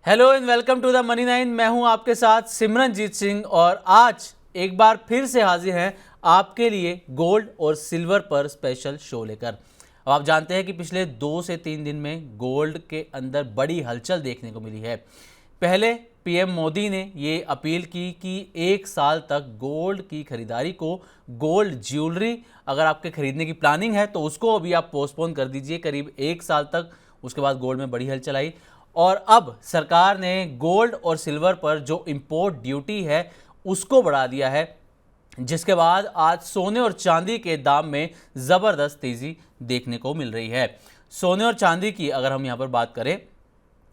Hello and welcome to the Money nine. मैं हूं आपके साथ सिमरनजीत सिंह और आज एक बार फिर से हाजिर हैं आपके लिए गोल्ड और सिल्वर पर स्पेशल शो लेकर। अब आप जानते हैं कि पिछले 2 से 3 दिन में गोल्ड के अंदर बड़ी हलचल देखने को मिली है। पहले पीएम मोदी ने ये अपील की कि 1 साल तक गोल्ड की खरीदारी को, गोल्ड ज्वेलरी अगर आपके खरीदने की प्लानिंग है तो उसको अभी आप पोस्टपोन कर दीजिए करीब 1 साल तक। उसके बाद गोल्ड में बड़ी हलचल आई और अब सरकार ने गोल्ड और सिल्वर पर जो इंपोर्ट ड्यूटी है उसको बढ़ा दिया है, जिसके बाद आज सोने और चांदी के दाम में ज़बरदस्त तेज़ी देखने को मिल रही है। सोने और चांदी की अगर हम यहाँ पर बात करें,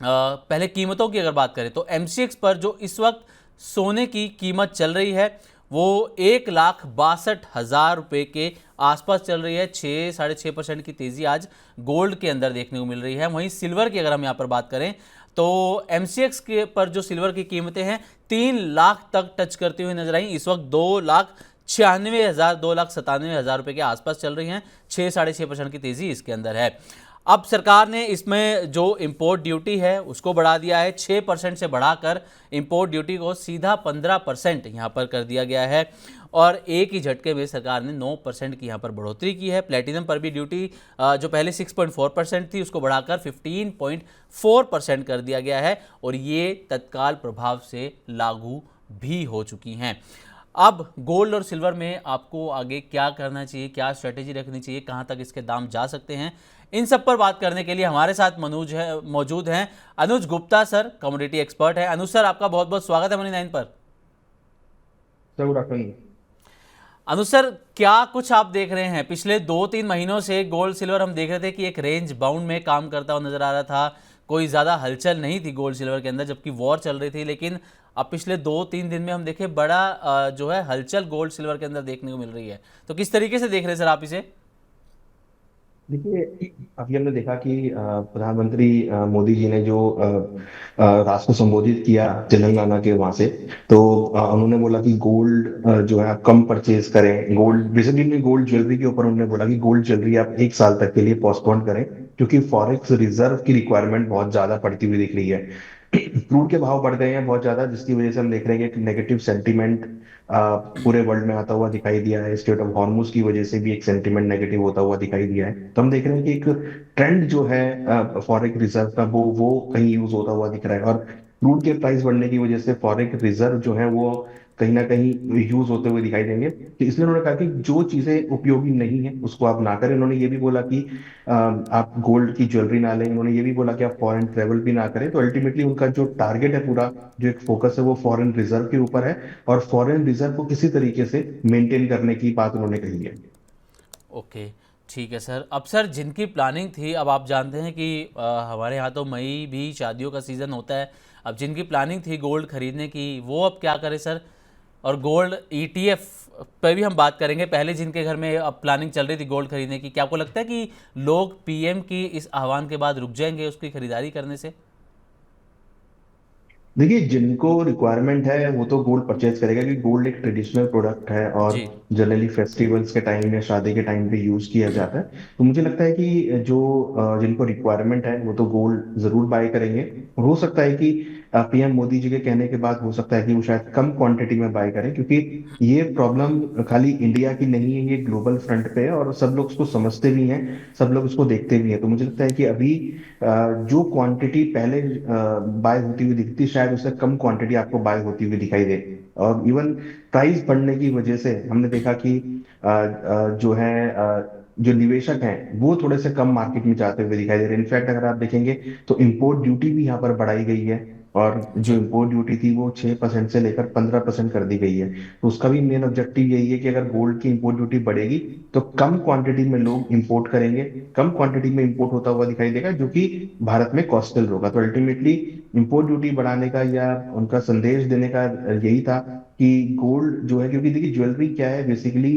पहले कीमतों की अगर बात करें तो एमसीएक्स पर जो इस वक्त सोने की कीमत चल रही है वो 1,62,000 रुपये के आसपास चल रही है। 6-6.5% की तेज़ी आज गोल्ड के अंदर देखने को मिल रही है। वहीं सिल्वर की अगर हम यहाँ पर बात करें तो एमसीएक्स के पर जो सिल्वर की कीमतें हैं 3 लाख तक टच करती हुई नजर आई। इस वक्त 2,96,000 2,97,000 रुपये के आसपास चल रही हैं। 6-6.5% की तेज़ी इसके अंदर है। अब सरकार ने इसमें जो इंपोर्ट ड्यूटी है उसको बढ़ा दिया है। 6% से बढ़ाकर इंपोर्ट ड्यूटी को सीधा 15% यहाँ पर कर दिया गया है और एक ही झटके में सरकार ने 9% की यहाँ पर बढ़ोतरी की है। प्लेटिनम पर भी ड्यूटी जो पहले 6.4% थी उसको बढ़ाकर 15.4% कर दिया गया है और ये तत्काल प्रभाव से लागू भी हो चुकी हैं। अब गोल्ड और सिल्वर में आपको आगे क्या करना चाहिए, क्या स्ट्रेटेजी रखनी चाहिए, कहाँ तक इसके दाम जा सकते हैं, इन सब पर बात करने के लिए हमारे साथ मौजूद हैं Anuj Gupta sir, commodity expert है। अनुज सर, आपका बहुत बहुत स्वागत है मनी नाइन पर। Good afternoon. अनुज सर, क्या कुछ आप देख रहे हैं? पिछले 2-3 महीनों से गोल्ड सिल्वर हम देख रहे थे कि एक रेंज बाउंड में काम करता हुआ नजर आ रहा था। कोई ज़्यादा हलचल नहीं थी गोल्ड सिल्वर के अंदर जबकि वॉर चल रही थी, लेकिन अब पिछले 2-3 दिन में हम देखें बड़ा जो है हलचल गोल्ड सिल्वर के अंदर देखने को मिल रही है। तो किस तरीके से देख रहे हैं सर आप इसे? देखिए, अभी हमने देखा कि प्रधानमंत्री मोदी जी ने जो राष्ट्र को संबोधित किया तेलंगाना के वहां से, तो उन्होंने बोला कि गोल्ड जो है आप कम परचेज करें। गोल्ड बेसिकली गोल्ड ज्वेलरी के ऊपर उन्होंने बोला कि गोल्ड ज्वेलरी आप 1 साल तक के लिए पोस्टपोन करें, क्योंकि फॉरेक्स रिजर्व की रिक्वायरमेंट बहुत ज्यादा बढ़ती हुई दिख रही है। क्रूड के भाव बढ़ गए हैं बहुत ज्यादा, जिसकी वजह से हम देख रहे हैं कि नेगेटिव सेंटीमेंट पूरे वर्ल्ड में आता हुआ दिखाई दिया है। स्टेट ऑफ हॉर्मुज की वजह से भी एक सेंटीमेंट नेगेटिव होता हुआ दिखाई दिया है। तो हम देख रहे हैं कि एक ट्रेंड जो है फॉरेक्स रिजर्व का वो कहीं यूज होता हुआ दिख रहा है, और क्रूड के प्राइस बढ़ने की वजह से फॉरेक्स रिजर्व जो है वो कहीं ना कहीं यूज होते हुए दिखाई देंगे। तो इसलिए उन्होंने कहा कि जो चीजें उपयोगी नहीं है उसको आप ना करें। उन्होंने ये भी बोला कि आप गोल्ड की ज्वेलरी ना लें। उन्होंने ये भी बोला कि आप फॉरेन ट्रेवल भी ना करें। तो अल्टीमेटली उनका जो टारगेट है, पूरा जो एक फोकस है, वो फॉरेन रिजर्व के ऊपर है, और फॉरेन रिजर्व को किसी तरीके से मेंटेन करने की बात उन्होंने कही है। ओके, ठीक है सर। अब सर, जिनकी प्लानिंग थी, अब आप जानते हैं कि हमारे यहाँ तो मई भी शादियों का सीज़न होता है। अब जिनकी प्लानिंग थी गोल्ड खरीदने की वो अब क्या करें सर? और गोल्ड ईटीएफ पर भी हम बात करेंगे। पहले जिनके घर में अब प्लानिंग चल रही थी गोल्ड खरीदने की, क्या आपको लगता है कि लोग पीएम की इस आह्वान के बाद रुक जाएंगे उसकी खरीदारी करने से? देखिए, जिनको रिक्वायरमेंट है वो तो गोल्ड परचेज करेगा, क्योंकि गोल्ड एक ट्रेडिशनल प्रोडक्ट है और जी। जनरली फेस्टिवल्स के टाइम या शादी के टाइम पे यूज किया जाता है। तो मुझे लगता है कि जो जिनको रिक्वायरमेंट है वो तो गोल्ड जरूर बाय करेंगे। और हो सकता है कि पीएम मोदी जी के कहने के बाद हो सकता है कि वो शायद कम क्वांटिटी में बाय करें, क्योंकि ये प्रॉब्लम खाली इंडिया की नहीं है, ये ग्लोबल फ्रंट पे है और सब लोग उसको समझते भी हैं, सब लोग उसको देखते भी हैं। तो मुझे लगता है कि अभी जो क्वांटिटी पहले बाय होती हुई दिखती, शायद उससे कम क्वांटिटी आपको बाय होती हुई दिखाई दे। और इवन प्राइस बढ़ने की वजह से हमने देखा कि जो है जो निवेशक हैं वो थोड़े से कम मार्केट में जाते हुए दिखाई दे रहे हैं। इनफैक्ट अगर आप देखेंगे तो इंपोर्ट ड्यूटी भी यहाँ पर बढ़ाई गई है, और जो जी। इंपोर्ट ड्यूटी थी वो 6% से लेकर 15% कर दी गई है। तो उसका भी मेन ऑब्जेक्टिव यही है कि अगर गोल्ड की इंपोर्ट ड्यूटी बढ़ेगी तो कम क्वांटिटी में लोग इंपोर्ट करेंगे, कम क्वांटिटी में इंपोर्ट होता हुआ दिखाई देगा, जो कि भारत में कॉस्टल होगा। तो अल्टीमेटली इंपोर्ट ड्यूटी बढ़ाने का या उनका संदेश देने का यही था कि गोल्ड जो है, क्योंकि देखिए ज्वेलरी क्या है बेसिकली,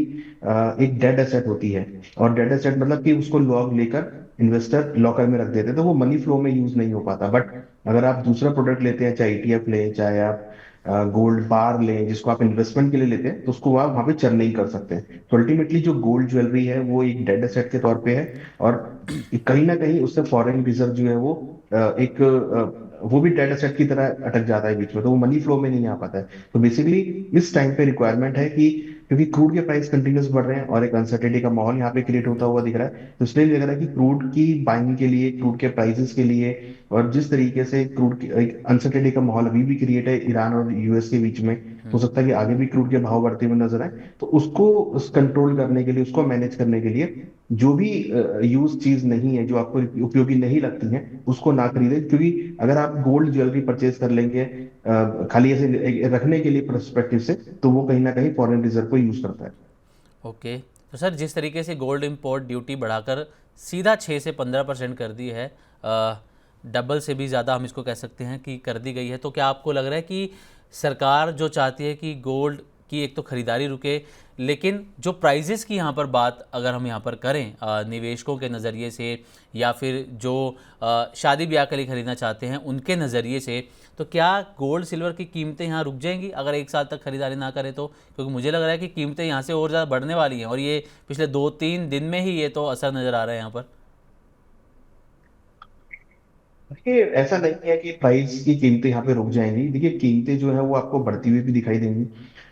एक डेड एसेट होती है। और डेड एसेट मतलब कि उसको लॉग लेकर इन्वेस्टर लॉकर में रख देते हैं, तो वो मनी फ्लो में यूज नहीं हो पाता। बट अगर आप दूसरा प्रोडक्ट लेते हैं, चाहे ईटीएफ लें, चाहे आप गोल्ड बार लें जिसको आप इन्वेस्टमेंट के लिए लेते हैं, तो उसको आप वहां पे चर नहीं कर सकते। तो अल्टीमेटली जो गोल्ड ज्वेलरी है वो एक डेड एसेट के तौर पे है, और कहीं ना कहीं उससे फॉरेन रिजर्व जो है वो एक वो भी डेड एसेट की तरह अटक जाता है बीच में, तो वो मनी फ्लो में नहीं आ पाता है। तो बेसिकली इस टाइम पे रिक्वायरमेंट है कि क्योंकि क्रूड के प्राइस कंटिन्यूस बढ़ रहे हैं और एक अनसर्टेनिटी का माहौल यहाँ पे क्रिएट होता हुआ दिख रहा है, तो इसलिए लग रहा है कि क्रूड की बाइंग के लिए, क्रूड के प्राइसेस के लिए, और जिस तरीके से क्रूड की एक अनसर्टेनिटी का माहौल अभी भी क्रिएट है ईरान और यूएस के बीच में, हो सकता है कि आगे भी क्रूड के भाव बढ़ते हुए नजर आए। तो उसको कंट्रोल करने के लिए, उसको मैनेज करने के लिए, जो भी यूज चीज नहीं है, जो आपको उपयोगी नहीं लगती है, उसको ना खरीदें। क्योंकि अगर आप गोल्ड ज्वेलरी परचेज कर लेंगे खाली ऐसे रखने के लिए पर्सपेक्टिव से, तो वो कहीं ना कहीं फॉरेन रिजर्व को यूज करता है। ओके, तो सर जिस तरीके से गोल्ड इंपोर्ट ड्यूटी बढ़ाकर सीधा 6 से 15% कर दी है, डबल से भी ज़्यादा हम इसको कह सकते हैं कि कर दी गई है, तो क्या आपको लग रहा है कि सरकार जो चाहती है कि गोल्ड की एक तो ख़रीदारी रुके, लेकिन जो प्राइजेस की यहाँ पर बात अगर हम यहाँ पर करें निवेशकों के नज़रिए से, या फिर जो शादी ब्याह के लिए ख़रीदना चाहते हैं उनके नज़रिए से, तो क्या गोल्ड सिल्वर की कीमतें यहाँ रुक जाएंगी अगर एक साल तक खरीदारी ना करें तो? क्योंकि मुझे लग रहा है कि कीमतें यहाँ से और ज़्यादा बढ़ने वाली हैं, और ये पिछले 2-3 दिन में ही ये तो असर नज़र आ रहा है यहाँ पर। देखिए, ऐसा नहीं है कि प्राइस की कीमतें यहाँ पे रुक जाएंगी। देखिए, कीमतें जो है वो आपको बढ़ती हुई भी दिखाई देंगी,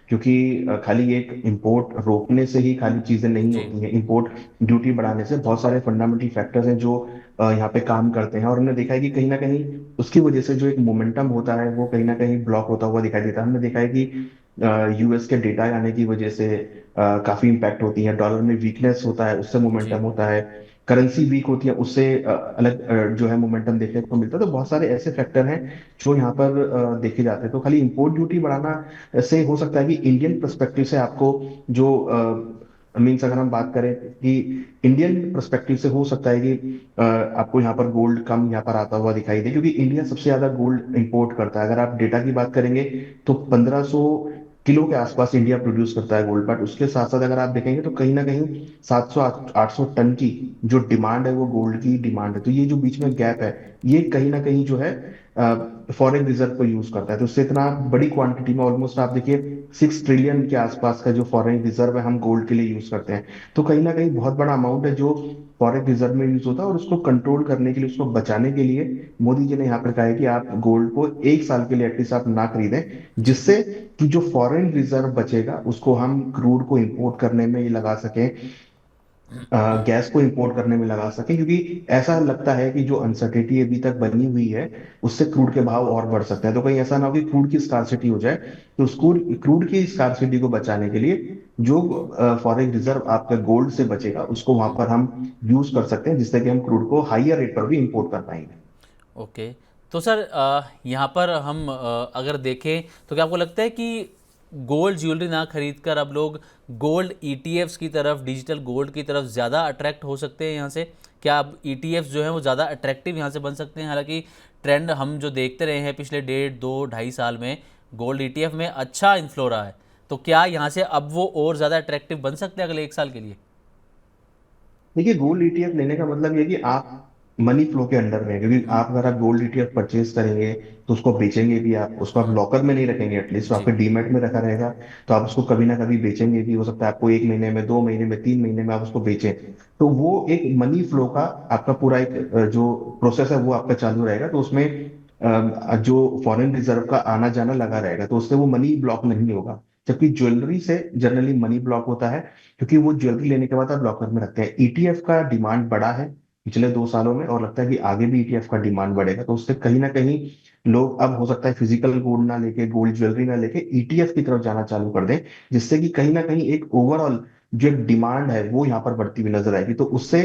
क्योंकि खाली एक इंपोर्ट रोकने से ही खाली चीजें नहीं जी। होती हैं। इंपोर्ट ड्यूटी बढ़ाने से बहुत सारे फंडामेंटल फैक्टर्स हैं जो यहाँ पे काम करते हैं, और हमने देखा है कि कहीं ना कहीं उसकी वजह से जो एक मोमेंटम होता है वो कहीं ना कहीं ब्लॉक होता हुआ दिखाई देता है। हमने देखा है कि यूएस के डेटा आने की वजह से काफी इम्पैक्ट होती है, डॉलर में वीकनेस होता है, उससे जी। मोमेंटम होता है, करेंसी वीक होती है, उससे अलग जो है मोमेंटम देखने को मिलता है। तो बहुत सारे ऐसे फैक्टर हैं जो यहाँ पर देखे जाते हैं। तो खाली इंपोर्ट ड्यूटी बढ़ाना से हो सकता है कि इंडियन पर्सपेक्टिव से आपको जो मीन्स अगर हम बात करें कि इंडियन पर्सपेक्टिव से हो सकता है कि आपको यहाँ पर गोल्ड कम यहाँ पर आता हुआ दिखाई दे, क्योंकि इंडिया सबसे ज्यादा गोल्ड इंपोर्ट करता है। अगर आप डेटा की बात करेंगे तो 1500 किलो के आसपास इंडिया प्रोड्यूस करता है गोल्ड, बट उसके साथ साथ अगर आप देखेंगे तो कहीं ना कहीं 700 800 टन की जो डिमांड है वो गोल्ड की डिमांड है। तो ये जो बीच में गैप है, ये कहीं ना कहीं जो है फॉरेन रिजर्व को यूज करता है। तो उससे इतना बड़ी क्वांटिटी में, ऑलमोस्ट आप देखिए 6 ट्रिलियन के आसपास का जो फॉरेन रिजर्व है हम गोल्ड के लिए यूज करते हैं। तो कहीं ना कहीं बहुत बड़ा अमाउंट है जो फॉरेन रिजर्व में यूज होता है, और उसको कंट्रोल करने के लिए, उसको बचाने के लिए मोदी जी ने यहाँ पर कहा है कि आप गोल्ड को एक साल के लिए एटलीस्ट आप ना खरीदें, जी। जिससे कि जो फॉरेन रिजर्व बचेगा उसको हम क्रूड को इंपोर्ट करने में ये लगा सकें, गैस को इंपोर्ट करने में लगा सके। क्योंकि ऐसा लगता है कि जो अनसर्टेनिटी अभी तक बनी हुई है उससे क्रूड के भाव और बढ़ सकते हैं। तो कहीं ऐसा ना हो कि क्रूड की स्कार्सिटी हो जाए। तो उस क्रूड की स्कार्सिटी को बचाने के लिए जो फॉरेन रिजर्व आपका गोल्ड से बचेगा उसको वहां पर हम यूज कर सकते हैं, जिससे कि हम क्रूड को हाईयर रेट पर भी इंपोर्ट कर पाएंगे। ओके, तो सर यहाँ पर हम अगर देखें तो क्या आपको लगता है कि गोल्ड ज्वेलरी ना खरीद कर अब लोग गोल्ड ईटीएफ्स की तरफ, डिजिटल गोल्ड की तरफ ज़्यादा अट्रैक्ट हो सकते हैं यहाँ से? क्या अब ईटीएफ्स जो हैं वो ज़्यादा अट्रैक्टिव यहाँ से बन सकते हैं? हालांकि ट्रेंड हम जो देखते रहे हैं पिछले 1.5 2 2.5 साल में, गोल्ड ईटीएफ में अच्छा इन्फ्लो रहा है, तो क्या यहाँ से अब वो और ज़्यादा अट्रैक्टिव बन सकते हैं अगले एक साल के लिए? देखिए, गोल्ड ईटीएफ लेने का मतलब ये है कि आप मनी फ्लो के अंडर में हैं। क्योंकि आप अगर आप गोल्ड ईटीएफ परचेज करेंगे तो उसको बेचेंगे भी, आप उसको आप लॉकर में नहीं रखेंगे, एटलीस्ट तो जी। आपके डीमैट में रखा रहेगा। तो आप उसको कभी ना कभी बेचेंगे भी, हो सकता है आपको 1 महीने में, 2 महीने में, 3 महीने में आप उसको बेचें। तो वो एक मनी फ्लो का आपका पूरा एक जो प्रोसेस है वो आपका चालू रहेगा। तो उसमें जो फॉरेन रिजर्व का आना जाना लगा रहेगा, तो उससे वो मनी ब्लॉक नहीं होगा। जबकि ज्वेलरी से जनरली मनी ब्लॉक होता है, क्योंकि वो ज्वेलरी लेने के बाद आप लॉकर में रखते हैं। ईटीएफ का डिमांड बढ़ा है पिछले 2 सालों में, और लगता है कि आगे भी ईटीएफ का डिमांड बढ़ेगा। तो उससे कहीं ना कहीं लोग अब हो सकता है फिजिकल गोल्ड ना लेके, गोल्ड ज्वेलरी ना लेके ईटीएफ की तरफ जाना चालू कर दें, जिससे कि कहीं ना कहीं एक ओवरऑल जो डिमांड है वो यहाँ पर बढ़ती हुई नजर आएगी। तो उससे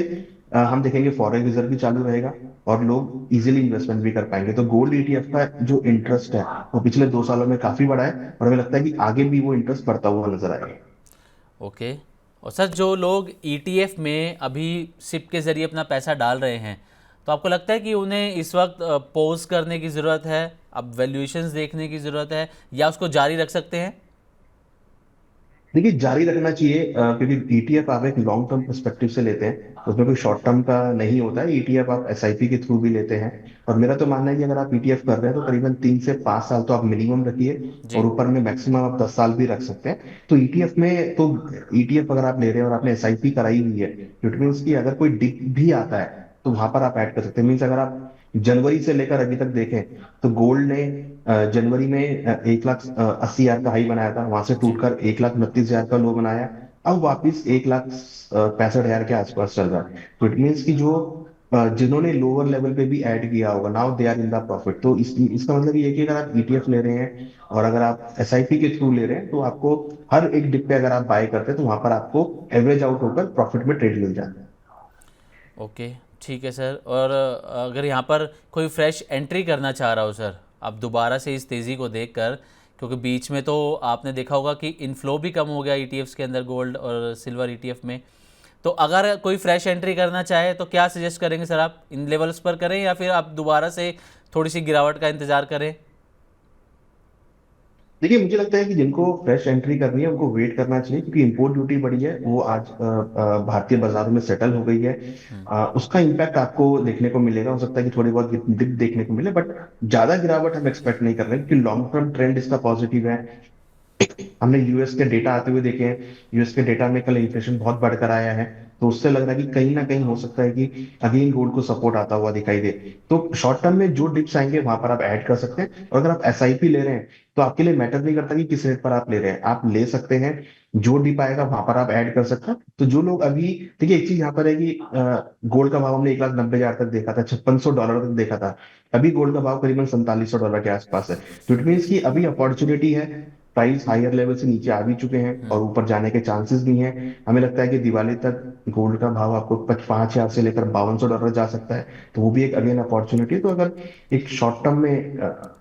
हम देखेंगे फॉरेन रिजर्व भी चालू रहेगा, और लोग इजीली इन्वेस्टमेंट भी कर पाएंगे। तो गोल्ड ईटीएफ का जो इंटरेस्ट है वो पिछले 2 सालों में काफी बढ़ा है, और हमें लगता है कि आगे भी वो इंटरेस्ट बढ़ता हुआ नजर आएगा। ओके, और सर जो लोग ईटीएफ में अभी सिप के ज़रिए अपना पैसा डाल रहे हैं, तो आपको लगता है कि उन्हें इस वक्त पॉज करने की ज़रूरत है, अब वैल्यूएशंस देखने की ज़रूरत है, या उसको जारी रख सकते हैं? देखिए, जारी रखना चाहिए, क्योंकि ईटीएफ आप एक लॉन्ग टर्म पर्सपेक्टिव से लेते हैं, उसमें कोई शॉर्ट टर्म का नहीं होता है। ईटीएफ आप एसआईपी के थ्रू भी लेते हैं, और मेरा तो मानना है कि अगर आप ईटीएफ कर रहे हैं तो करीबन 3 से 5 साल तो आप मिनिमम रखिए, जी। और ऊपर में मैक्सिमम आप 10 साल भी रख सकते हैं। तो ईटीएफ में तो ईटीएफ अगर आप ले रहे हैं और आपने एसआईपी कराई हुई है, इट मीन्स कि अगर कोई डिप भी आता है तो वहां पर आप ऐड कर सकते हैं। मीन्स अगर आप जनवरी से लेकर अभी तक देखें तो गोल्ड ने जनवरी में 1,80,000 का हाई बनाया था, वहां से जी। टूटकर 1,29,000 का लो बनाया, अब वापिस 1,65,000 के आसपास चल रहा है। तो इट मीन्स कि जो जिन्होंने लोअर लेवल पे भी ऐड किया होगा, now they are in the profit. तो इसका मतलब ये है कि अगर आप ईटीएफ ले रहे हैं और अगर आप एसआईपी के थ्रू ले रहे हैं, तो आपको हर एक डिप पे अगर आप बाय करते हैं तो वहां पर आपको एवरेज आउट होकर प्रॉफिट में ट्रेड मिल जाता है। ओके, ठीक है सर। और अगर यहाँ पर कोई फ्रेश एंट्री करना चाह रहा हो सर, आप दोबारा से इस तेज़ी को देखकर, क्योंकि बीच में तो आपने देखा होगा कि इनफ्लो भी कम हो गया ईटीएफ्स के अंदर, गोल्ड और सिल्वर ईटीएफ में, तो अगर कोई फ्रेश एंट्री करना चाहे तो क्या सजेस्ट करेंगे सर? आप इन लेवल्स पर करें या फिर आप दोबारा से थोड़ी सी गिरावट का इंतज़ार करें? देखिए, मुझे लगता है कि जिनको फ्रेश एंट्री करनी है उनको वेट करना चाहिए, क्योंकि इंपोर्ट ड्यूटी बढ़ी है, वो आज भारतीय बाजारों में सेटल हो गई है। उसका इम्पैक्ट आपको देखने को मिलेगा, हो सकता है कि थोड़ी बहुत डिप देखने को मिले, बट ज्यादा गिरावट हम एक्सपेक्ट नहीं कर रहे हैं, क्योंकि लॉन्ग टर्म ट्रेंड इसका पॉजिटिव है। हमने यूएस के डेटा आते हुए देखे हैं, यूएस के डेटा में कल इन्फ्लेशन बहुत बढ़कर आया है, तो उससे लग रहा है कि कहीं ना कहीं हो सकता है कि अगेन गोल्ड को सपोर्ट आता हुआ दिखाई दे। तो शॉर्ट टर्म में जो डिप्स आएंगे वहां पर आप ऐड कर सकते हैं, और अगर आप एसआईपी ले रहे हैं तो आपके लिए मैटर नहीं करता कि किस रेट पर आप ले रहे हैं, आप ले सकते हैं, जो डिप आएगा वहां पर आप ऐड कर सकते हैं। तो जो लोग अभी, देखिए एक चीज यहाँ पर है कि गोल्ड का भाव हमने 1,90,000 तक देखा था, $5600 तक देखा था, अभी गोल्ड का भाव करीबन $4700 के आसपास है। तो इट मीन्स कि अभी अपॉर्चुनिटी है, प्राइस हायर लेवल से नीचे आ भी चुके हैं और ऊपर जाने के चांसेस भी हैं। हमें लगता है कि दिवाली तक गोल्ड का भाव आपको 5,000 से लेकर $5,200 जा सकता है, तो वो भी एक अगेन अपॉर्चुनिटी है। तो अगर एक शॉर्ट टर्म में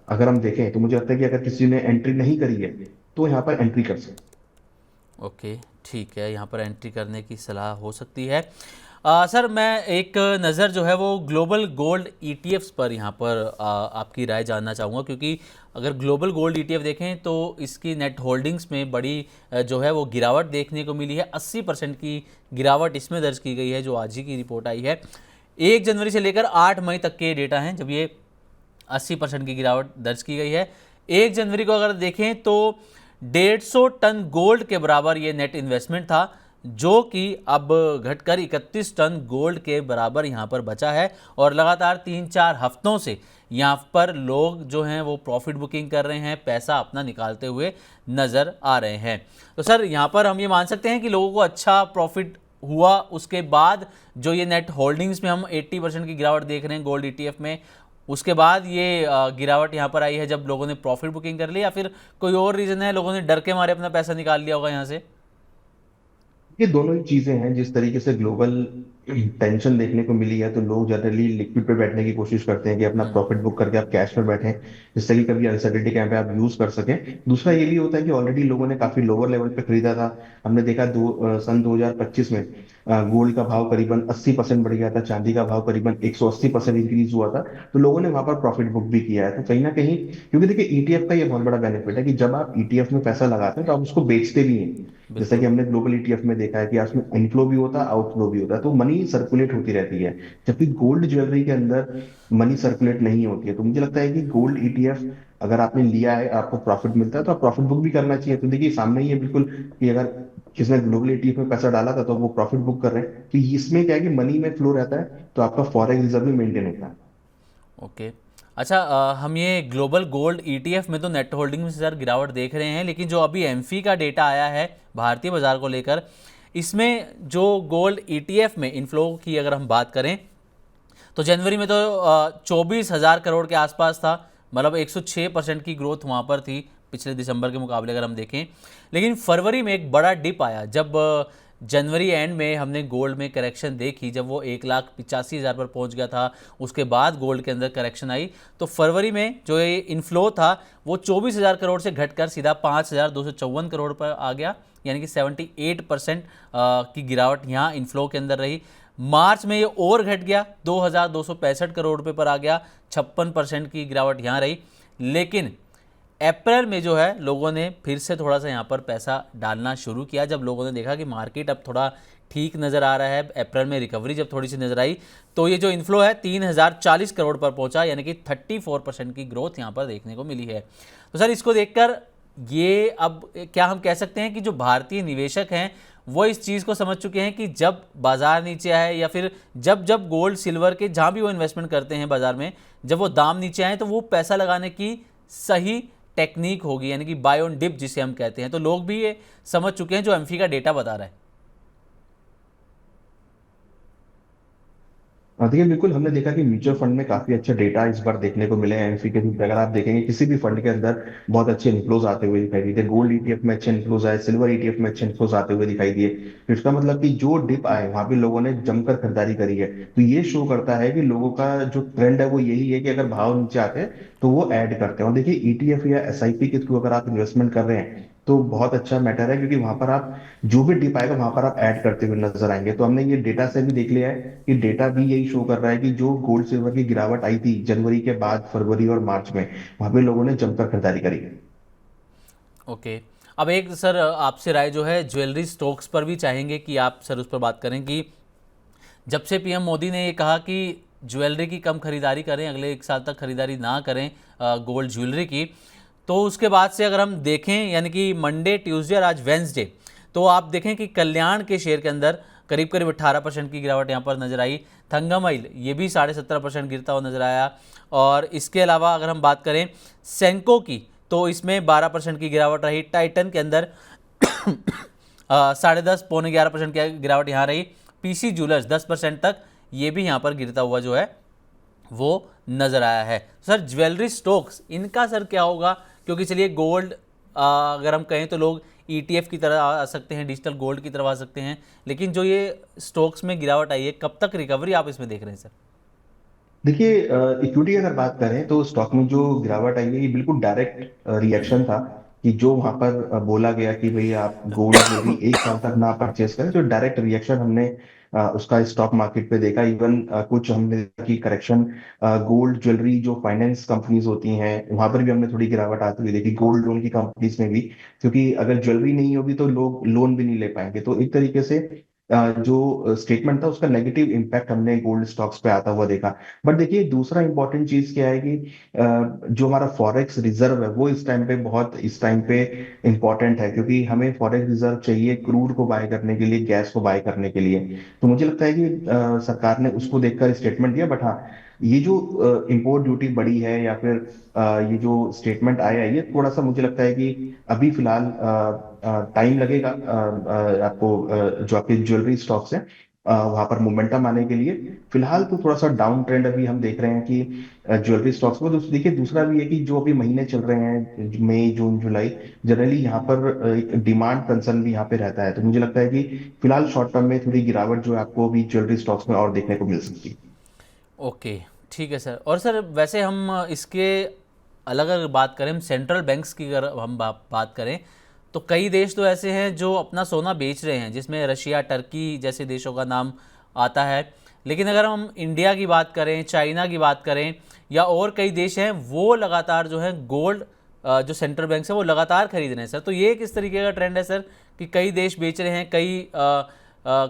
अगर हम देखें, तो मुझे लगता है कि अगर किसी ने एंट्री नहीं करी है तो यहाँ पर एंट्री कर सकते हैं। ओके, ठीक है, यहाँ पर एंट्री करने की सलाह हो सकती है। सर, मैं एक नज़र जो है वो ग्लोबल गोल्ड ईटीएफ्स पर यहाँ पर आपकी राय जानना चाहूँगा, क्योंकि अगर ग्लोबल गोल्ड ईटीएफ देखें तो इसकी नेट होल्डिंग्स में बड़ी जो है वो गिरावट देखने को मिली है। 80% की गिरावट इसमें दर्ज की गई है, जो आज ही की रिपोर्ट आई है। 1 जनवरी से लेकर 8 मई तक के डेटा हैं जब ये 80% की गिरावट दर्ज की गई है। 1 जनवरी को अगर देखें तो 150 टन गोल्ड के बराबर ये नेट इन्वेस्टमेंट था, जो कि अब घटकर 31 टन गोल्ड के बराबर यहाँ पर बचा है। और लगातार 3-4 हफ्तों से यहाँ पर लोग जो हैं वो प्रॉफिट बुकिंग कर रहे हैं, पैसा अपना निकालते हुए नज़र आ रहे हैं। तो सर, यहाँ पर हम ये मान सकते हैं कि लोगों को अच्छा प्रॉफिट हुआ, उसके बाद जो ये नेट होल्डिंग्स में हम 80% की गिरावट देख रहे हैं गोल्ड ईटीएफ में, उसके बाद ये गिरावट यहाँ पर आई है जब लोगों ने प्रॉफिट बुकिंग कर ली, या फिर कोई और रीज़न है, लोगों ने डर के मारे अपना पैसा निकाल लिया होगा यहाँ से? ये दोनों ही चीजें हैं, जिस तरीके से ग्लोबल टेंशन देखने को मिली है, तो लोग जनरली लिक्विड पे बैठने की कोशिश करते हैं कि अपना प्रॉफिट बुक करके आप कैश पर बैठें, जिससे कि कभी अनसर्टेनिटी टाइम पे आप यूज कर सकें। दूसरा ये भी होता है कि ऑलरेडी लोगों ने काफी लोअर लेवल पे खरीदा था। हमने देखा सन 2025 में गोल्ड का भाव करीबन 80% बढ़ गया था, चांदी का भाव करीबन 180% इंक्रीज हुआ था, तो लोगों ने वहां पर प्रॉफिट बुक भी किया है। तो कहीं ना कहीं, क्योंकि देखिए ईटीएफ का ये बहुत बड़ा बेनिफिट है कि जब आप ईटीएफ में पैसा लगाते हैं तो आप उसको बेचते भी हैं। जैसा कि बिल्कुल। हमने ग्लोबल ईटीएफ में देखा है कि उसमें इनफ्लो भी होता है, आउटफ्लो भी होता है, तो मनी सर्कुलेट होती रहती है, जबकि गोल्ड ज्वेलरी के अंदर मनी सर्कुलेट नहीं होती है। तो मुझे लगता है कि गोल्ड ईटीएफ अगर आपने लिया है, आपको प्रॉफिट मिलता है, तो आप प्रॉफिट बुक भी करना चाहिए। तो देखिए सामने ही है बिल्कुल कि अगर किसने ग्लोबल ईटीएफ में पैसा डाला था तो वो प्रॉफिट बुक कर रहे हैं, तो इसमें क्या है कि मनी में फ्लो रहता है, तो आपका फॉरेक्स रिजर्व भी मेंटेन होता है। ओके। अच्छा, हम ये ग्लोबल गोल्ड ईटीएफ में तो नेट होल्डिंग में से सर गिरावट देख रहे हैं, लेकिन जो अभी एमफी का डेटा आया है भारतीय बाजार को लेकर, इसमें जो गोल्ड ईटीएफ में इनफ्लो की अगर हम बात करें तो जनवरी में तो 24,000 करोड़ के आसपास था, मतलब 106% की ग्रोथ वहाँ पर थी पिछले दिसंबर के मुकाबले अगर हम देखें। लेकिन फरवरी में एक बड़ा डिप आया जब जनवरी एंड में हमने गोल्ड में करेक्शन देखी, जब वो 1,85,000 पर पहुंच गया था, उसके बाद गोल्ड के अंदर करेक्शन आई, तो फरवरी में जो ये इनफ्लो था वो 24,000 करोड़ से घटकर सीधा 5,254 करोड़ पर आ गया, यानी कि 78% की गिरावट यहाँ इनफ्लो के अंदर रही। मार्च में ये और घट गया, 2,265 करोड़ रुपये पर आ गया, 56% की गिरावट यहाँ रही। लेकिन अप्रैल में जो है लोगों ने फिर से थोड़ा सा यहाँ पर पैसा डालना शुरू किया, जब लोगों ने देखा कि मार्केट अब थोड़ा ठीक नज़र आ रहा है। अप्रैल में रिकवरी जब थोड़ी सी नज़र आई तो ये जो इन्फ्लो है 3,040 करोड़ पर पहुंचा, यानी कि 34% की ग्रोथ यहाँ पर देखने को मिली है। तो सर, इसको देखकर ये अब क्या हम कह सकते हैं कि जो भारतीय निवेशक हैं वो इस चीज़ को समझ चुके हैं कि जब बाजार नीचे आए या फिर जब जब गोल्ड सिल्वर के जहाँ भी वो इन्वेस्टमेंट करते हैं बाजार में, जब वो दाम नीचे आए तो वो पैसा लगाने की सही टेक्निक होगी, यानी कि बाय ऑन डिप जिसे हम कहते हैं। तो लोग भी ये समझ चुके हैं जो एमफी का डेटा बता रहा है। हाँ, देखिए बिल्कुल हमने देखा कि म्यूचुअल फंड में काफी अच्छा डेटा इस बार देखने को मिले हैं एमफी के थ्रू। अगर आप देखेंगे किसी भी फंड के अंदर बहुत अच्छे इन्फ्लोज आते हुए दिखाई दिए थे। गोल्ड ईटीएफ में अच्छे इन्फ्लोज आए, सिल्वर ईटीएफ में अच्छे इन्फ्लोज आते हुए दिखाई दिए। तो इसका मतलब कि जो डिप आए वहां पे लोगों ने जमकर खरीदारी करी है। तो ये शो करता है कि लोगों का जो ट्रेंड है वो यही है कि अगर भाव नीचे आते हैं तो वो ऐड करते हैं। और देखिए ईटीएफ या एसआईपी के थ्रू अगर आप इन्वेस्टमेंट कर रहे हैं तो बहुत अच्छा मैटर है, क्योंकि वहां पर आप जो भी डिप आएगा वहां पर आप ऐड करते हुए नजर आएंगे। तो हमने ये डेटा से भी देख लिया है कि डेटा भी यही शो कर रहा है कि जो गोल्ड सिल्वर की गिरावट आई थी जनवरी के बाद फरवरी और मार्च में, वहां पे लोगों ने जमकर खरीदारी करी। ओके, अब एक सर आपसे राय जो है ज्वेलरी स्टॉक्स पर भी चाहेंगे कि आप सर उस पर बात करें कि जब से पीएम मोदी ने ये कहा कि ज्वेलरी की कम खरीदारी करें, अगले 1 साल तक खरीदारी ना करें गोल्ड ज्वेलरी की, तो उसके बाद से अगर हम देखें यानी कि मंडे, ट्यूसडे और आज वेंसडे, तो आप देखें कि कल्याण के शेयर के अंदर करीब करीब 18% की गिरावट यहाँ पर नजर आई। थंगम ऑयल ये भी 17.5% गिरता हुआ नजर आया। और इसके अलावा अगर हम बात करें सेंको की, तो इसमें 12% की गिरावट रही। टाइटन के अंदर 10.5 पौने 11% की गिरावट यहाँ रही। पीसी ज्वेलर्स 10% तक ये भी यहाँ पर गिरता हुआ जो है वो नज़र आया है। सर ज्वेलरी स्टॉक्स इनका सर क्या होगा, क्योंकि चलिए गोल्ड अगर हम कहें तो लोग ईटीएफ की तरह आ सकते हैं, डिजिटल गोल्ड की तरफ आ सकते हैं, लेकिन जो ये स्टॉक्स में गिरावट आई है कब तक रिकवरी आप इसमें देख रहे हैं सर? देखिए इक्विटी अगर बात करें तो स्टॉक में जो गिरावट आई है ये बिल्कुल डायरेक्ट रिएक्शन था कि जो वहां पर बोला गया कि भाई आप गोल्ड ज्वेलरी 1 साल तक ना परचेस करें। जो डायरेक्ट रिएक्शन हमने उसका स्टॉक मार्केट पे देखा। इवन कुछ हमने देखा कि करेक्शन गोल्ड ज्वेलरी जो फाइनेंस कंपनीज होती हैं वहां पर भी हमने थोड़ी गिरावट आती हुई देखी, गोल्ड लोन की कंपनीज में भी। क्योंकि अगर ज्वेलरी नहीं होगी तो लोग लोन भी नहीं ले पाएंगे। तो एक तरीके से जो स्टेटमेंट था उसका नेगेटिव इम्पैक्ट हमने गोल्ड स्टॉक्स पे आता हुआ देखा। बट देखिए दूसरा इंपॉर्टेंट चीज क्या है कि जो हमारा फॉरेक्स रिजर्व है वो इस टाइम पे इंपॉर्टेंट है, क्योंकि हमें फॉरेक्स रिजर्व चाहिए क्रूड को बाय करने के लिए, गैस को बाय करने के लिए। तो मुझे लगता है कि सरकार ने उसको देखकर स्टेटमेंट दिया। बट हाँ, ये जो इम्पोर्ट ड्यूटी बढ़ी है या फिर ये जो स्टेटमेंट आया है ये थोड़ा सा मुझे लगता है कि अभी फिलहाल टाइम लगेगा आपको जो आपके ज्वेलरी स्टॉक्स हैं वहां पर मोमेंटम आने के लिए। फिलहाल तो थोड़ा सा डाउन ट्रेंड अभी हम देख रहे हैं कि ज्वेलरी स्टॉक्स में। तो देखिए दूसरा भी है कि जो अभी महीने चल रहे हैं मई जून जुलाई, जनरली यहाँ पर एक डिमांड कंसर्न भी यहाँ पे रहता है। तो मुझे लगता है कि फिलहाल शॉर्ट टर्म में थोड़ी गिरावट जो है आपको अभी ज्वेलरी स्टॉक्स में और देखने को मिल सकती है। ओके, ठीक है सर। और सर वैसे हम इसके अलग अलग बात करें, हम सेंट्रल बैंक्स की अगर हम बात करें तो कई देश तो ऐसे हैं जो अपना सोना बेच रहे हैं, जिसमें रशिया, टर्की जैसे देशों का नाम आता है। लेकिन अगर हम इंडिया की बात करें, चाइना की बात करें या और कई देश हैं, वो लगातार जो है गोल्ड जो सेंट्रल बैंक है वो लगातार खरीद रहे हैं सर। तो ये किस तरीके का ट्रेंड है सर कि कई देश बेच रहे हैं, कई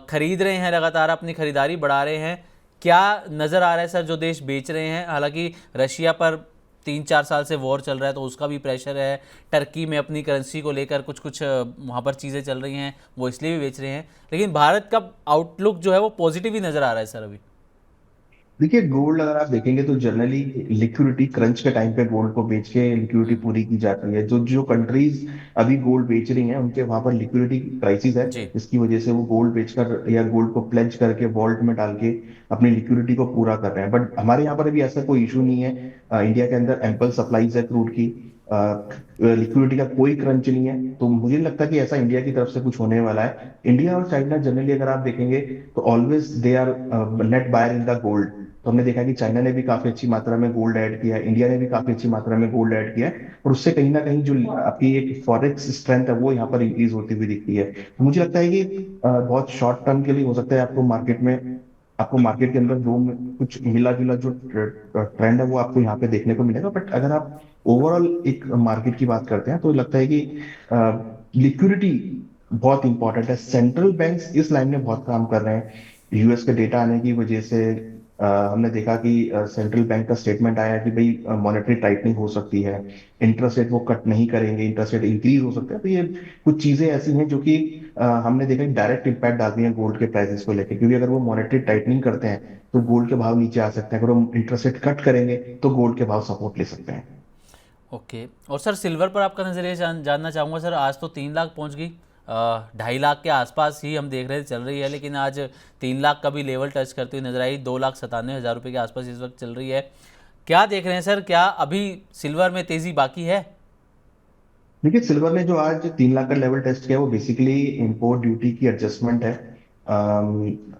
खरीद रहे हैं, लगातार अपनी खरीदारी बढ़ा रहे हैं? क्या नज़र आ रहा है सर जो देश बेच रहे हैं? हालांकि रशिया पर 3-4 साल से वॉर चल रहा है तो उसका भी प्रेशर है। टर्की में अपनी करेंसी को लेकर कुछ कुछ वहाँ पर चीज़ें चल रही हैं, वो इसलिए भी बेच रहे हैं। लेकिन भारत का आउटलुक जो है वो पॉजिटिव ही नज़र आ रहा है सर अभी। देखिए गोल्ड अगर आप देखेंगे तो जनरली लिक्विडिटी क्रंच के टाइम पे गोल्ड को बेच के लिक्विडिटी पूरी की जाती है। जो जो कंट्रीज अभी गोल्ड बेच रही हैं उनके वहां पर लिक्विडिटी क्राइसिस है, जी। इसकी वजह से वो गोल्ड बेचकर या गोल्ड को प्लेज करके वॉल्ट में डाल के अपनी लिक्विडिटी को पूरा कर रहे हैं। बट हमारे यहाँ पर अभी ऐसा कोई इशू नहीं है। इंडिया के अंदर एम्पल सप्लाईज है क्रूड की, लिक्विडिटी का कोई क्रंच नहीं है। तो मुझे नहीं लगता कि ऐसा इंडिया की तरफ से कुछ होने वाला है। इंडिया और चाइना जनरली अगर आप देखेंगे तो always they are net buyer in the gold. तो हमने देखा कि चाइना ने भी काफी अच्छी मात्रा में गोल्ड ऐड किया है, इंडिया ने भी काफी अच्छी मात्रा में गोल्ड ऐड किया है, और उससे कहीं ना कहीं जो आपकी एक फॉरेक्स स्ट्रेंथ है वो यहाँ पर इंक्रीज होती हुई दिखती है। तो मुझे लगता है कि बहुत शॉर्ट टर्म के लिए हो सकता है आपको मार्केट के अंदर जो कुछ मिला जुला जो ट्रेंड है वो आपको यहाँ पे देखने को मिलेगा। बट अगर आप ओवरऑल एक मार्केट की बात करते हैं तो लगता है कि लिक्विडिटी बहुत इंपॉर्टेंट है। सेंट्रल बैंक्स इस लाइन में बहुत काम कर रहे हैं। यूएस के डेटा आने की वजह से हमने देखा कि सेंट्रल बैंक का स्टेटमेंट आया कि भाई मॉनेटरी टाइटनिंग हो सकती है, इंटरेस्ट रेट वो कट नहीं करेंगे, इंटरेस्ट रेट इंक्रीज हो सकता है। तो ये कुछ चीजें ऐसी हैं जो कि हमने देखा कि डायरेक्ट इम्पैक्ट डालती हैं गोल्ड के प्राइसेस को लेकर, क्योंकि अगर वो मॉनेटरी टाइटनिंग करते हैं तो गोल्ड के भाव नीचे आ सकते हैं, अगर वो इंटरेस्ट रेट कट करेंगे तो गोल्ड के भाव सपोर्ट ले सकते हैं। ओके। और सर सिल्वर पर आपका नज़रिया जानना चाहूँगा सर। आज तो 3 लाख पहुँच गई, 2.5 लाख के आसपास ही हम देख रहे थे चल रही है, लेकिन आज 3 लाख का भी लेवल टच करती हुई नजर आई। 2,97,000 रुपये के आसपास इस वक्त चल रही है। क्या देख रहे हैं सर, क्या अभी सिल्वर में तेज़ी बाकी है? देखिए, सिल्वर ने जो आज 3 लाख का लेवल टेस्ट किया वो बेसिकली इंपोर्ट ड्यूटी की एडजस्टमेंट है।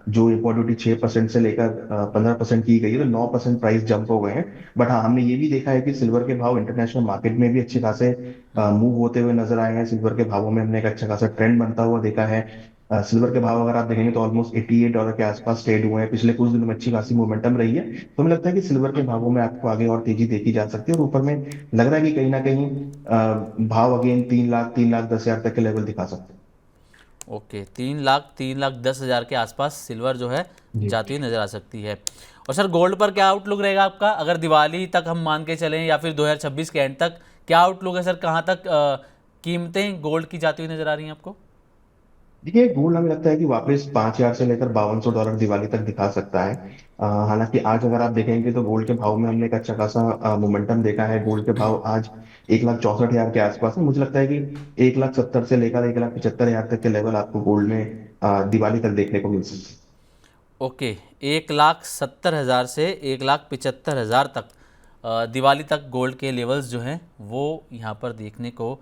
जो इंपोर्ट ड्यूटी 6% से लेकर 15% की गई है, तो 9% प्राइस जंप हो गए हैं। बट हाँ, हमने ये भी देखा है कि सिल्वर के भाव इंटरनेशनल मार्केट में भी अच्छे खासे मूव होते हुए नजर आए हैं। सिल्वर के भावों में हमने एक अच्छा खासा ट्रेंड बनता हुआ देखा है। सिल्वर के भाव अगर आप देखेंगे तो ऑलमोस्ट $88 के आसपास ट्रेड हुए हैं, पिछले कुछ दिनों में अच्छी खासी मोमेंटम रही है। तो हमें लगता है कि सिल्वर के भावों में आपको आगे और तेजी देखी जा सकती है, और ऊपर में लग रहा है कि कहीं ना कहीं भाव अगेन 3 लाख 3,10,000 तक के लेवल दिखा सकते ओके, 3 लाख 10 हज़ार के आसपास सिल्वर जो है हैं। जी। जाती हुई नज़र आ सकती है। और सर गोल्ड पर क्या आउटलुक रहेगा आपका, अगर दिवाली तक हम मान के चलें या फिर 2026 के एंड तक, क्या आउटलुक है सर? कहाँ तक कीमतें गोल्ड की जाती हुई नज़र आ रही हैं आपको? देखिए, गोल्ड हमें लगता है कि वापस 5,000 से लेकर $5,200 दिवाली तक दिखा सकता है। हालांकि आज अगर आप देखेंगे तो गोल्ड के भाव में हमने एक अच्छा खासा मोमेंटम देखा है। गोल्ड के भाव आज 1,64,000 के आसपास है। मुझे लगता है कि 1,70,000 से लेकर 1,75,000 तक के लेवल आपको गोल्ड में दिवाली तक देखने को मिल सकते हैं। ओके, 1,70,000 से 1,75,000 तक दिवाली तक गोल्ड के लेवल्स जो हैं वो यहाँ पर देखने को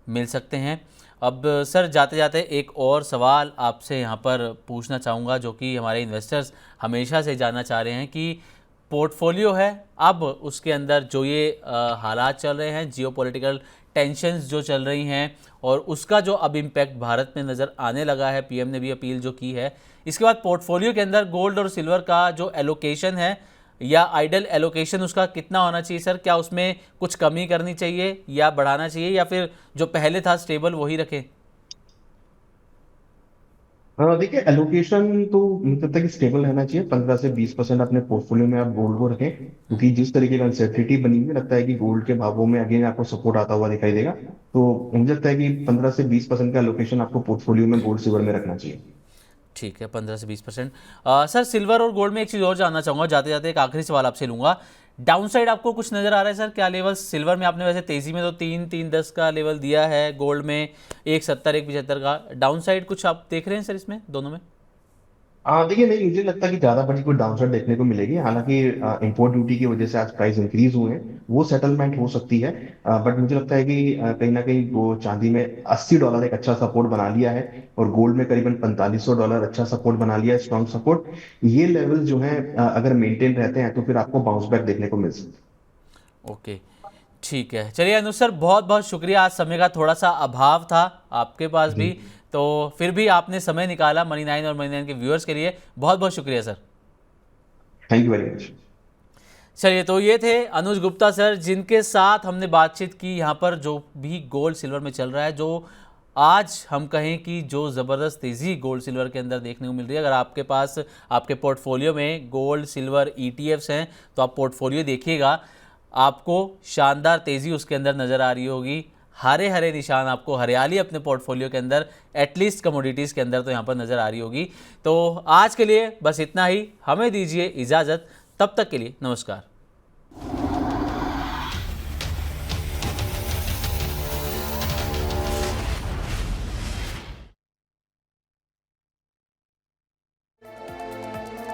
मिल सकते हैं। अब सर जाते जाते एक और सवाल आपसे यहाँ पर पूछना चाहूँगा, जो कि हमारे इन्वेस्टर्स हमेशा से जानना चाह रहे हैं कि पोर्टफोलियो है, अब उसके अंदर जो ये हालात चल रहे हैं, जियोपॉलिटिकल टेंशन्स जो चल रही हैं, और उसका जो अब इम्पैक्ट भारत में नज़र आने लगा है, पीएम ने भी अपील जो की है, इसके बाद पोर्टफोलियो के अंदर गोल्ड और सिल्वर का जो एलोकेशन है या आइडल एलोकेशन उसका कितना होना चाहिए सर? क्या उसमें कुछ कमी करनी चाहिए या बढ़ाना चाहिए, या फिर जो पहले था स्टेबल वही रखें? देखिए, एलोकेशन तो मुझे लगता है कि स्टेबल रहना चाहिए। 15 से 20% अपने पोर्टफोलियो में आप गोल्ड को रखें, क्योंकि जिस तरीके का अनसर्टिनिटी बनी हुई है, लगता है कि गोल्ड के भावों में अगेन आपको सपोर्ट आता हुआ दिखाई देगा। तो मुझे लगता है कि 15 से 20% का एलोकेशन आपको पोर्टफोलियो में गोल्ड सिल्वर में रखना चाहिए। ठीक है, 15 से 20%। सर सिल्वर और गोल्ड में एक चीज़ और जानना चाहूँगा, जाते जाते एक आखिरी सवाल आपसे लूँगा। डाउन साइड आपको कुछ नज़र आ रहा है सर? क्या लेवल सिल्वर में आपने वैसे तेज़ी में तो 3-3.10 का लेवल दिया है, गोल्ड में 1.70-1.75 का, डाउन साइड कुछ आप देख रहे हैं सर इसमें दोनों में? देखिए, नहीं मुझे लगता है कि ज्यादा बड़ी कोई डाउनसाइड देखने को मिलेगी। हालांकि इंपोर्ट ड्यूटी की वजह से आज प्राइस इंक्रीज हुए हैं, वो सेटलमेंट हो सकती है। बट मुझे लगता है कि कहीं ना कहीं वो चांदी में $80 एक अच्छा सपोर्ट बना लिया है, और गोल्ड में करीबन $4,500 अच्छा सपोर्ट बना लिया है, स्ट्रॉन्ग सपोर्ट। ये लेवल जो है अगर मेंटेन रहते हैं तो फिर आपको बाउंस बैक देखने को मिल सकता है। ओके, ठीक है। चलिए अनुज सर, बहुत बहुत शुक्रिया। आज समय का थोड़ा सा अभाव था आपके पास जी। भी, तो फिर भी आपने समय निकाला मनी नाइन और मनी नाइन के व्यूअर्स के लिए। बहुत बहुत शुक्रिया sir. Thank you very much. चलिए, तो ये थे अनुज गुप्ता सर, जिनके साथ हमने बातचीत की यहाँ पर जो भी गोल्ड सिल्वर में चल रहा है, जो आज हम कहें कि जो ज़बरदस्त तेज़ी गोल्ड सिल्वर के अंदर देखने को मिल रही है। अगर आपके पास आपके पोर्टफोलियो में गोल्ड सिल्वर ईटीएफ्स हैं तो आप पोर्टफोलियो देखिएगा, आपको शानदार तेज़ी उसके अंदर नज़र आ रही होगी। हरे हरे निशान आपको, हरियाली अपने पोर्टफोलियो के अंदर एटलीस्ट कमोडिटीज़ के अंदर तो यहाँ पर नज़र आ रही होगी। तो आज के लिए बस इतना ही, हमें दीजिए इजाज़त, तब तक के लिए नमस्कार।